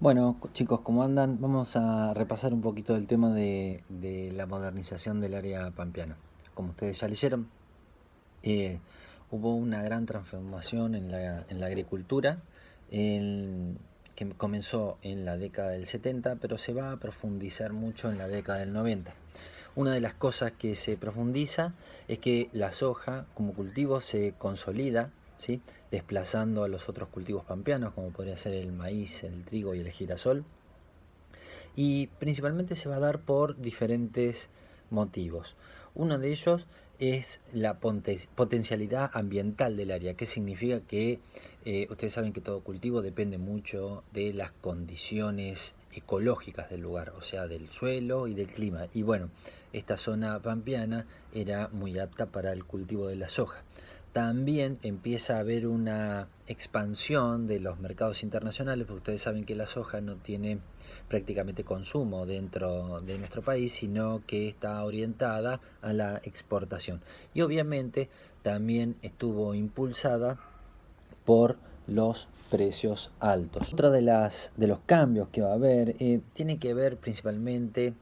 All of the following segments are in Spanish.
Bueno, chicos, ¿cómo andan? Vamos a repasar un poquito el tema de la modernización del área pampeana. Como ustedes ya leyeron, eh, hubo una gran transformación en la agricultura que comenzó en la década del 70, pero se va a profundizar mucho en la década del 90. Una de las cosas que se profundiza es que la soja como cultivo se consolida, ¿sí? Desplazando a los otros cultivos pampeanos, como podría ser el maíz, el trigo y el girasol, y principalmente se va a dar por diferentes motivos. Uno de ellos es la potencialidad ambiental del área, que significa que ustedes saben que todo cultivo depende mucho de las condiciones ecológicas del lugar, o sea, del suelo y del clima. Y bueno, esta zona pampeana era muy apta para el cultivo de la soja. También empieza a haber una expansión de los mercados internacionales, porque ustedes saben que la soja no tiene prácticamente consumo dentro de nuestro país, sino que está orientada a la exportación. Y obviamente también estuvo impulsada por los precios altos. Otro de los cambios que va a haber tiene que ver principalmente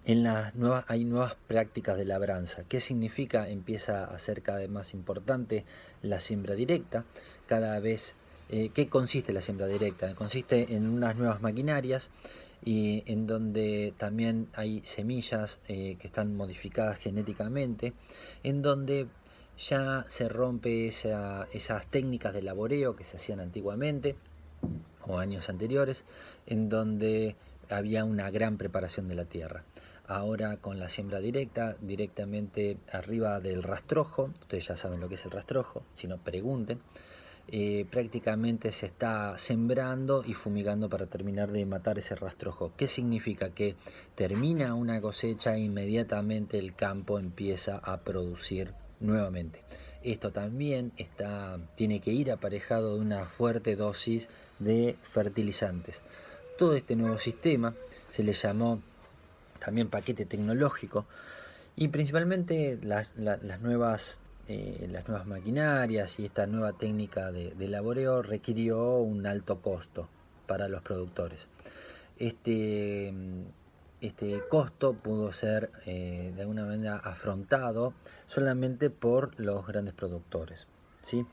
hay nuevas prácticas de labranza. ¿Qué significa? Empieza a ser cada vez más importante la siembra directa. ¿Qué consiste la siembra directa? Consiste en unas nuevas maquinarias y en donde también hay semillas que están modificadas genéticamente, en donde ya se rompe esas técnicas de laboreo que se hacían antiguamente o años anteriores, en donde había una gran preparación de la tierra. Ahora con la siembra directa, directamente arriba del rastrojo, ustedes ya saben lo que es el rastrojo, si no pregunten, prácticamente se está sembrando y fumigando para terminar de matar ese rastrojo. ¿Qué significa? Que termina una cosecha e inmediatamente el campo empieza a producir nuevamente. Esto también tiene que ir aparejado de una fuerte dosis de fertilizantes. Todo este nuevo sistema se le llamó también paquete tecnológico, y principalmente las nuevas maquinarias y esta nueva técnica de laboreo requirió un alto costo para los productores. Este, este costo pudo ser de alguna manera afrontado solamente por los grandes productores, ¿sí?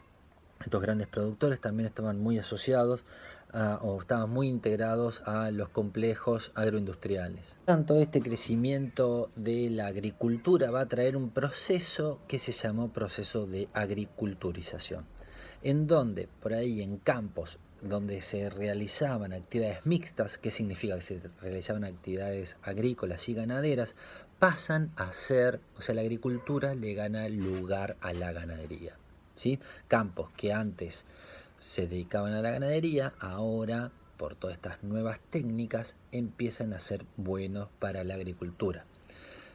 Estos grandes productores también estaban muy asociados o estaban muy integrados a los complejos agroindustriales. Por tanto, este crecimiento de la agricultura va a traer un proceso que se llamó proceso de agriculturización, en donde por ahí en campos donde se realizaban actividades mixtas, que significa que se realizaban actividades agrícolas y ganaderas, pasan a ser, o sea, la agricultura le gana lugar a la ganadería. ¿Sí? Campos que antes se dedicaban a la ganadería, ahora por todas estas nuevas técnicas empiezan a ser buenos para la agricultura.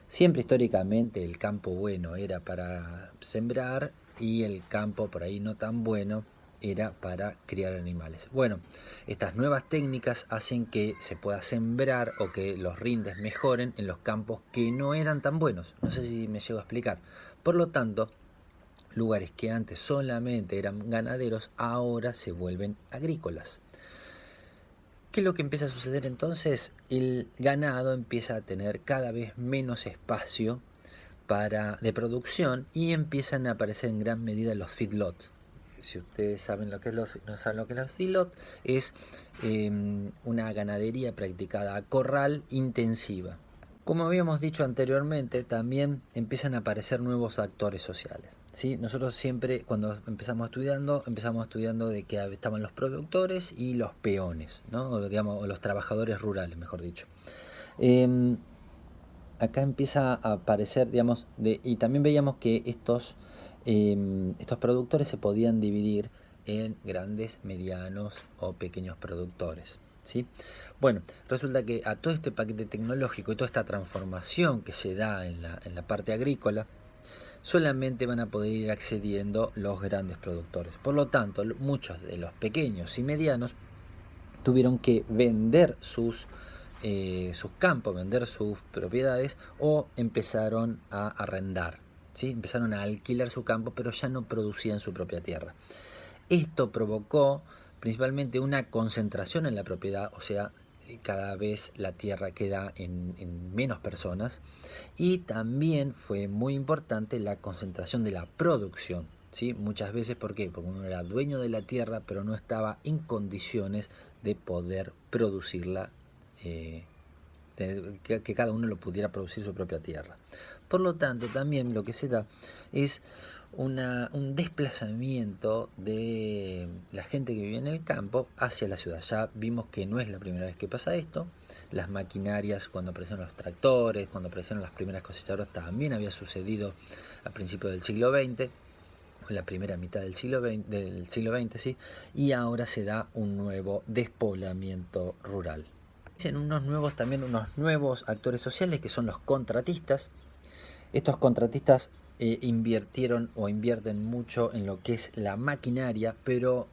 Siempre históricamente el campo bueno era para sembrar y el campo por ahí no tan bueno era para criar animales. Bueno, estas nuevas técnicas hacen que se pueda sembrar o que los rindes mejoren en los campos que no eran tan buenos. No sé si me llego a explicar. Por lo tanto, lugares que antes solamente eran ganaderos ahora se vuelven agrícolas. ¿Qué es lo que empieza a suceder entonces? El ganado empieza a tener cada vez menos espacio de producción y empiezan a aparecer en gran medida los feedlots. Si ustedes saben lo que es no saben lo que es los feedlots, es una ganadería practicada a corral intensiva. Como habíamos dicho anteriormente, también empiezan a aparecer nuevos actores sociales. ¿Sí? Nosotros siempre, cuando empezamos estudiando de que estaban los productores y los peones, ¿no? O los trabajadores rurales, mejor dicho. Acá empieza a aparecer, y también veíamos que estos productores se podían dividir en grandes, medianos o pequeños productores. ¿Sí? Bueno, resulta que a todo este paquete tecnológico y toda esta transformación que se da en la parte agrícola, solamente van a poder ir accediendo los grandes productores. Por lo tanto, muchos de los pequeños y medianos tuvieron que vender sus campos, vender sus propiedades o empezaron a arrendar. ¿Sí? Empezaron a alquilar su campo, pero ya no producían su propia tierra. Esto provocó principalmente una concentración en la propiedad, o sea, cada vez la tierra queda en menos personas, y también fue muy importante la concentración de la producción, ¿sí? Muchas veces, ¿por qué? Porque uno era dueño de la tierra, pero no estaba en condiciones de poder producirla, que cada uno lo pudiera producir su propia tierra. Por lo tanto, también lo que se da es un desplazamiento de la gente que vive en el campo hacia la ciudad. Ya vimos que no es la primera vez que pasa esto. Las maquinarias, cuando aparecieron los tractores, cuando aparecieron las primeras cosechadoras, también había sucedido a principios del siglo XX, en la primera mitad del siglo XX, ¿sí? Y ahora se da un nuevo despoblamiento rural. Dicen unos nuevos actores sociales, que son los contratistas. Estos contratistas invirtieron o invierten mucho en lo que es la maquinaria, pero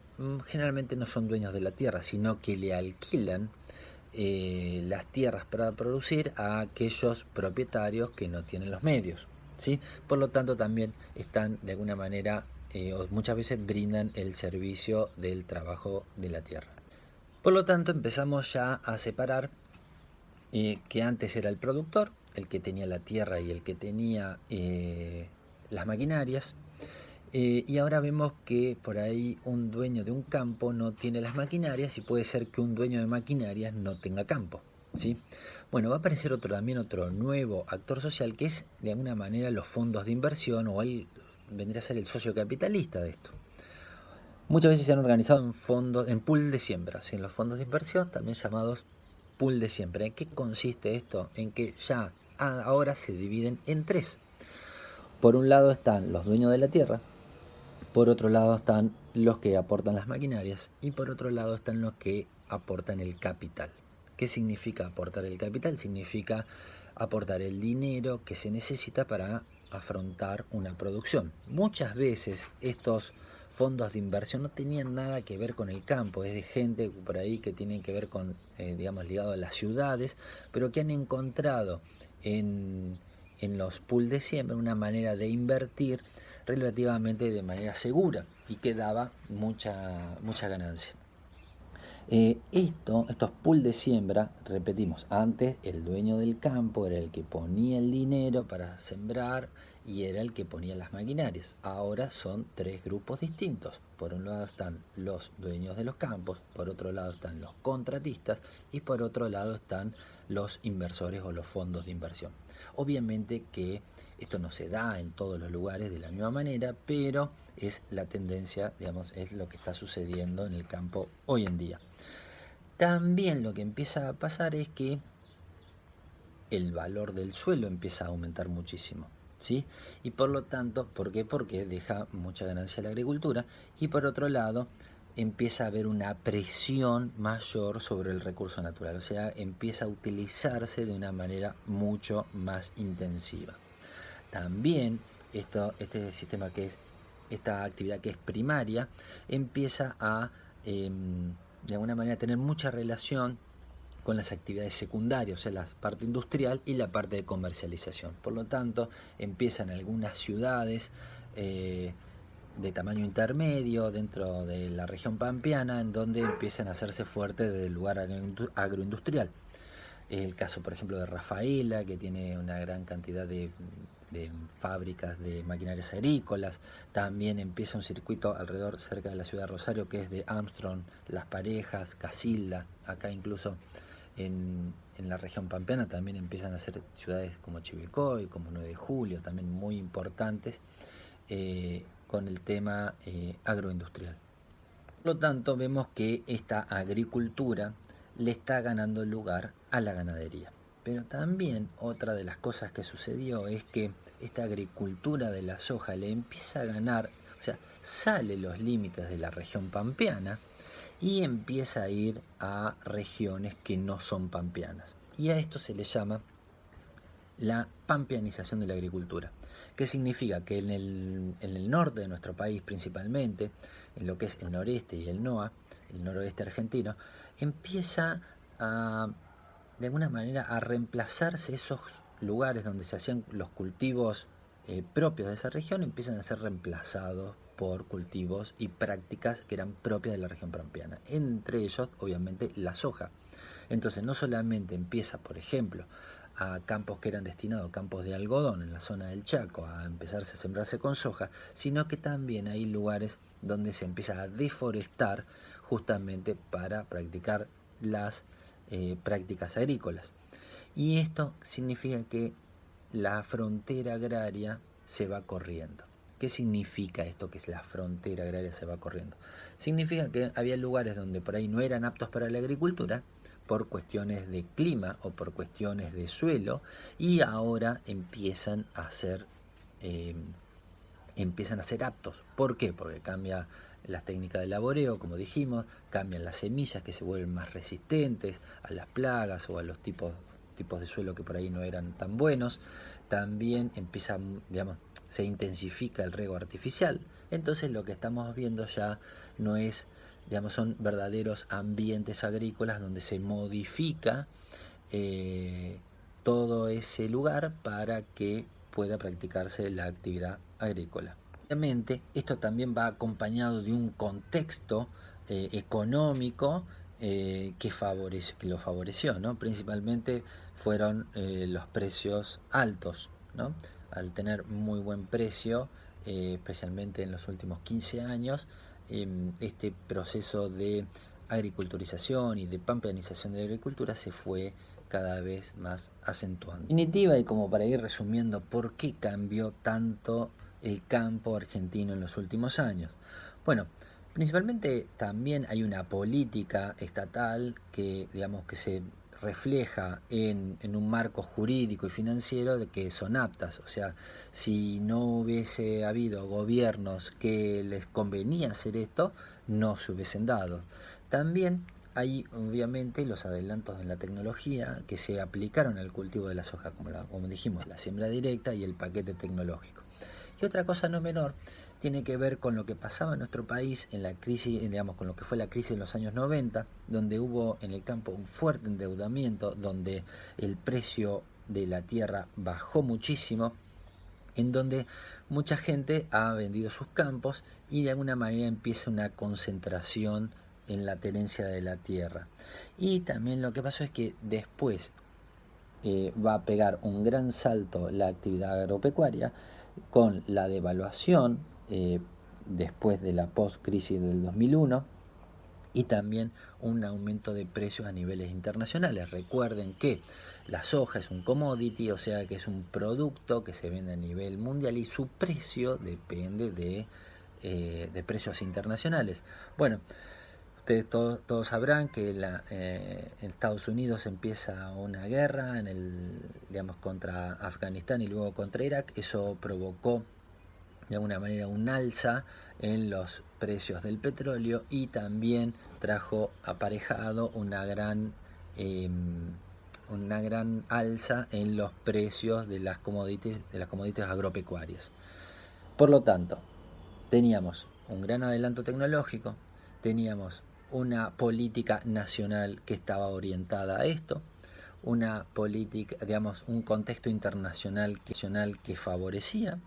generalmente no son dueños de la tierra, sino que le alquilan las tierras para producir a aquellos propietarios que no tienen los medios, ¿sí? Por lo tanto, también están de alguna manera, o muchas veces brindan el servicio del trabajo de la tierra. Por lo tanto, empezamos ya a separar que antes era el productor, el que tenía la tierra y el que tenía las maquinarias, y ahora vemos que por ahí un dueño de un campo no tiene las maquinarias, y puede ser que un dueño de maquinarias no tenga campo, ¿sí? Bueno, va a aparecer también otro nuevo actor social, que es de alguna manera los fondos de inversión, o él vendría a ser el socio capitalista de esto. Muchas veces se han organizado en fondos, en pool de siembra, ¿sí? En los fondos de inversión, también llamados pool de siembra. ¿En qué consiste esto? En que ya ahora se dividen en tres. Por un lado están los dueños de la tierra, por otro lado están los que aportan las maquinarias, y por otro lado están los que aportan el capital. ¿Qué significa aportar el capital? Significa aportar el dinero que se necesita para afrontar una producción. Muchas veces estos fondos de inversión no tenían nada que ver con el campo, es de gente por ahí que tienen que ver con, digamos, ligado a las ciudades, pero que han encontrado en los pools de siembra una manera de invertir relativamente de manera segura y que daba mucha ganancia. Estos pools de siembra, repetimos, antes el dueño del campo era el que ponía el dinero para sembrar y era el que ponía las maquinarias. Ahora son tres grupos distintos. Por un lado están los dueños de los campos, por otro lado están los contratistas y por otro lado están los inversores o los fondos de inversión. Obviamente que esto no se da en todos los lugares de la misma manera, pero es la tendencia, digamos, es lo que está sucediendo en el campo hoy en día. También lo que empieza a pasar es que el valor del suelo empieza a aumentar muchísimo, ¿sí? Y por lo tanto, ¿por qué? Porque deja mucha ganancia a la agricultura, y por otro lado empieza a haber una presión mayor sobre el recurso natural, o sea, empieza a utilizarse de una manera mucho más intensiva. También este sistema esta actividad que es primaria, empieza a, de alguna manera, tener mucha relación con las actividades secundarias, o sea, la parte industrial y la parte de comercialización. Por lo tanto, empiezan algunas ciudades de tamaño intermedio dentro de la región pampeana, en donde empiezan a hacerse fuertes del lugar agroindustrial. El caso, por ejemplo, de Rafaela, que tiene una gran cantidad de fábricas de maquinarias agrícolas. También empieza un circuito alrededor, cerca de la ciudad de Rosario, que es de Armstrong, Las Parejas, Casilda. Acá incluso en la región pampeana también empiezan a ser ciudades como Chivilcoy, como 9 de Julio, también muy importantes con el tema agroindustrial. Por lo tanto, vemos que esta agricultura le está ganando lugar a la ganadería. Pero también otra de las cosas que sucedió es que esta agricultura de la soja le empieza a ganar, o sea, sale los límites de la región pampeana y empieza a ir a regiones que no son pampeanas. Y a esto se le llama la pampeanización de la agricultura. ¿Qué significa? Que en el norte de nuestro país principalmente, en lo que es el noreste y el NOA, el noroeste argentino, empieza de alguna manera a reemplazarse esos lugares donde se hacían los cultivos propios de esa región, empiezan a ser reemplazados por cultivos y prácticas que eran propias de la región pampeana, entre ellos obviamente la soja. Entonces no solamente empieza, por ejemplo, a campos que eran destinados a campos de algodón en la zona del Chaco a empezarse a sembrarse con soja, sino que también hay lugares donde se empieza a deforestar justamente para practicar las prácticas agrícolas. Y esto significa que la frontera agraria se va corriendo. ¿Qué significa esto que es la frontera agraria se va corriendo? Significa que había lugares donde por ahí no eran aptos para la agricultura por cuestiones de clima o por cuestiones de suelo, y ahora empiezan a ser aptos. ¿Por qué? Porque cambia las técnicas de laboreo, como dijimos, cambian las semillas que se vuelven más resistentes a las plagas o a los tipos de suelo que por ahí no eran tan buenos. También empieza, digamos, se intensifica el riego artificial. Entonces lo que estamos viendo ya no es, digamos, son verdaderos ambientes agrícolas donde se modifica todo ese lugar para que pueda practicarse la actividad agrícola. Obviamente esto también va acompañado de un contexto económico que lo favoreció, ¿no? Principalmente fueron los precios altos, ¿no? Al tener muy buen precio, especialmente en los últimos 15 años, este proceso de agriculturización y de pampeanización de la agricultura se fue cada vez más acentuando. En definitiva, y como para ir resumiendo por qué cambió tanto el campo argentino en los últimos años. Bueno, principalmente también hay una política estatal que, digamos, que se refleja en un marco jurídico y financiero de que son aptas. O sea, si no hubiese habido gobiernos que les convenía hacer esto, no se hubiesen dado. También hay obviamente los adelantos en la tecnología que se aplicaron al cultivo de la soja, como dijimos, la siembra directa y el paquete tecnológico. Y otra cosa no menor tiene que ver con lo que pasaba en nuestro país en la crisis, digamos, con lo que fue la crisis en los años 90, donde hubo en el campo un fuerte endeudamiento, donde el precio de la tierra bajó muchísimo, en donde mucha gente ha vendido sus campos y de alguna manera empieza una concentración en la tenencia de la tierra. Y también lo que pasó es que después va a pegar un gran salto la actividad agropecuaria con la devaluación después de la post-crisis del 2001 y también un aumento de precios a niveles internacionales. Recuerden que la soja es un commodity, o sea que es un producto que se vende a nivel mundial y su precio depende de precios internacionales. Bueno, ustedes todos sabrán que en Estados Unidos empieza una guerra digamos, contra Afganistán y luego contra Irak. Eso provocó de alguna manera un alza en los precios del petróleo y también trajo aparejado una gran alza en los precios de las commodities agropecuarias. Por lo tanto, teníamos un gran adelanto tecnológico, teníamos una política nacional que estaba orientada a esto, una política, digamos, un contexto internacional que favorecía.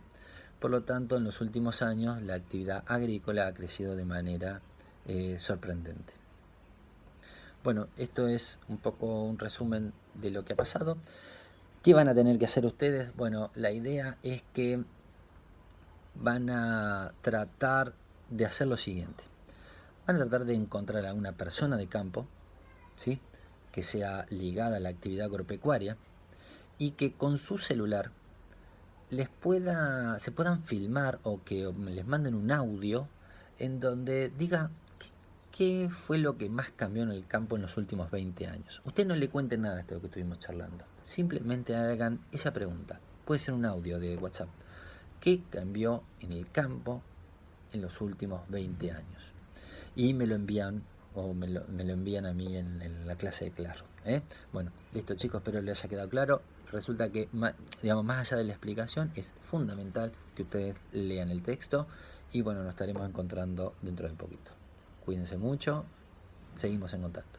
Por lo tanto, en los últimos años la actividad agrícola ha crecido de manera sorprendente. Bueno, esto es un poco un resumen de lo que ha pasado. ¿Qué van a tener que hacer ustedes? Bueno, la idea es que van a tratar de hacer lo siguiente. Van a tratar de encontrar a una persona de campo, ¿sí?, que sea ligada a la actividad agropecuaria y que con su celular se puedan filmar o que les manden un audio en donde diga qué fue lo que más cambió en el campo en los últimos 20 años. Usted no le cuente nada de esto que estuvimos charlando. Simplemente hagan esa pregunta. Puede ser un audio de WhatsApp. ¿Qué cambió en el campo en los últimos 20 años? Y me lo envían o me lo envían a mí en la clase de Claro. Bueno, listo chicos, espero les haya quedado claro. Resulta que, digamos, más allá de la explicación, es fundamental que ustedes lean el texto y bueno, nos estaremos encontrando dentro de poquito. Cuídense mucho, seguimos en contacto.